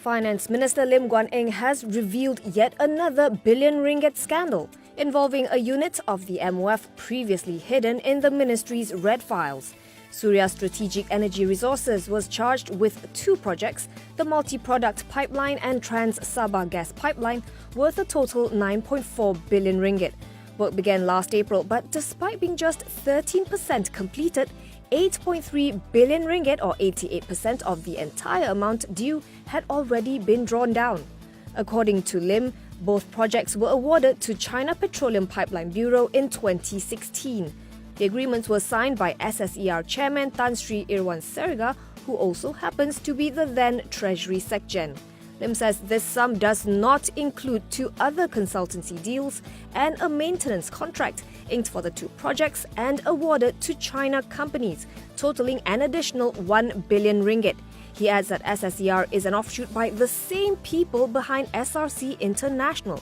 Finance Minister Lim Guan Eng has revealed yet another billion ringgit scandal involving a unit of the MOF previously hidden in the ministry's red files. Surya Strategic Energy Resources was charged with two projects, the multi-product pipeline and Trans-Sabah gas pipeline, worth a total 9.4 billion ringgit. Work began last April, but despite being just 13% completed, 8.3 billion ringgit or 88% of the entire amount due had already been drawn down. According to Lim, both projects were awarded to China Petroleum Pipeline Bureau in 2016. The agreements were signed by SSER Chairman Tan Sri Irwan Serga, who also happens to be the then Treasury Secgen. Lim says this sum does not include two other consultancy deals and a maintenance contract inked for the two projects and awarded to China companies, totaling an additional 1 billion ringgit. He adds that SSER is an offshoot by the same people behind SRC International.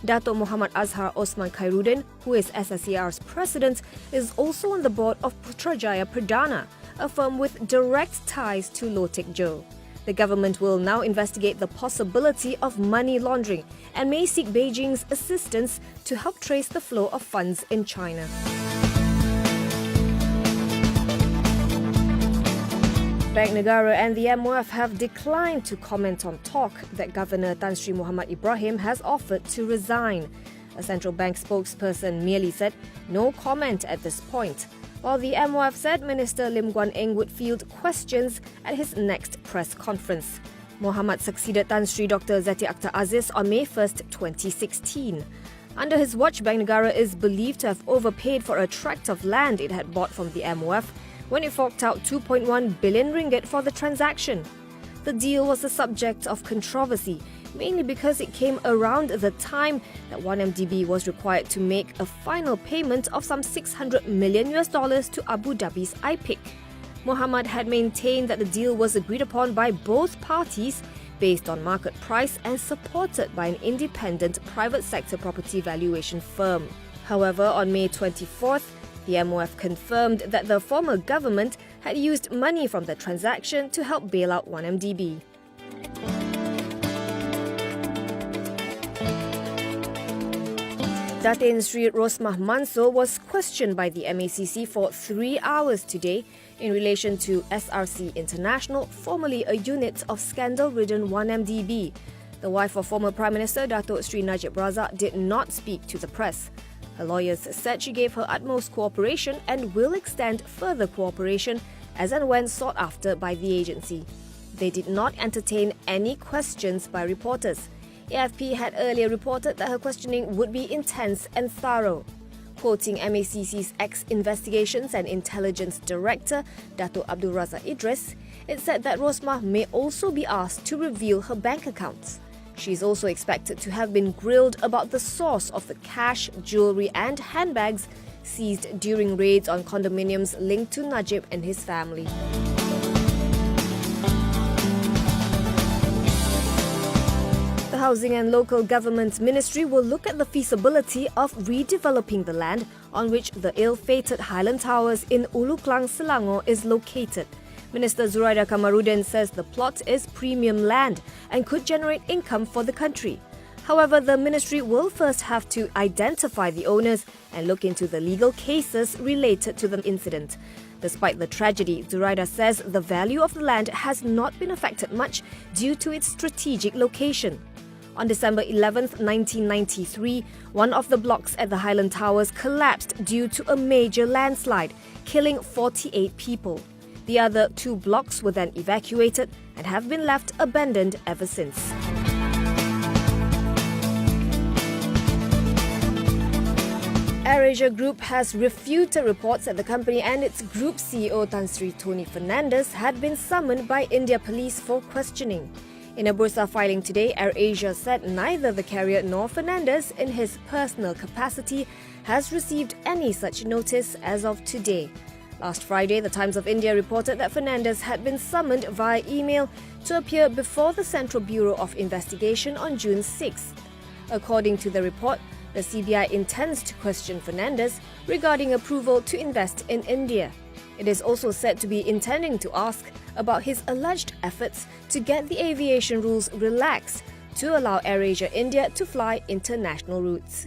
Dato Muhammad Azhar Osman Khairuddin, who is SSER's president, is also on the board of Putrajaya Perdana, a firm with direct ties to Loh Teck Joe. The government will now investigate the possibility of money laundering and may seek Beijing's assistance to help trace the flow of funds in China. Bank Negara and the MOF have declined to comment on talk that Governor Tan Sri Muhammad Ibrahim has offered to resign. A central bank spokesperson merely said no comment at this point, while the MOF said Minister Lim Guan Eng would field questions at his next press conference. Mohamad succeeded Tan Sri Dr. Zeti Akhtar Aziz on May 1, 2016. Under his watch, Bank Negara is believed to have overpaid for a tract of land it had bought from the MOF when it forked out 2.1 billion ringgit for the transaction. The deal was the subject of controversy, mainly because it came around the time that 1MDB was required to make a final payment of some $600 million to Abu Dhabi's IPIC. Mohamad had maintained that the deal was agreed upon by both parties based on market price and supported by an independent private sector property valuation firm. However, on May 24th, the MOF confirmed that the former government had used money from the transaction to help bail out 1MDB. Datin Sri Rosmah Mansor was questioned by the MACC for 3 hours today in relation to SRC International, formerly a unit of scandal-ridden 1MDB. The wife of former Prime Minister Dato' Sri Najib Razak did not speak to the press. Her lawyers said she gave her utmost cooperation and will extend further cooperation as and when sought after by the agency. They did not entertain any questions by reporters. AFP had earlier reported that her questioning would be intense and thorough. Quoting MACC's ex-Investigations and Intelligence Director, Dato' Abdul Razak Idris, it said that Rosmah may also be asked to reveal her bank accounts. She is also expected to have been grilled about the source of the cash, jewellery and handbags seized during raids on condominiums linked to Najib and his family. The Housing and Local Government Ministry will look at the feasibility of redeveloping the land on which the ill-fated Highland Towers in Ulu Klang, Selangor is located. Minister Zuraida Kamarudin says the plot is premium land and could generate income for the country. However, the ministry will first have to identify the owners and look into the legal cases related to the incident. Despite the tragedy, Zuraida says the value of the land has not been affected much due to its strategic location. On December 11, 1993, one of the blocks at the Highland Towers collapsed due to a major landslide, killing 48 people. The other two blocks were then evacuated and have been left abandoned ever since. AirAsia Group has refuted reports that the company and its group CEO Tan Sri Tony Fernandes had been summoned by India police for questioning. In a Bursa filing today, AirAsia said neither the carrier nor Fernandes, in his personal capacity, has received any such notice as of today. Last Friday, the Times of India reported that Fernandes had been summoned via email to appear before the Central Bureau of Investigation on June 6. According to the report, The CBI intends to question Fernandes regarding approval to invest in India. It is also said to be intending to ask about his alleged efforts to get the aviation rules relaxed to allow AirAsia India to fly international routes.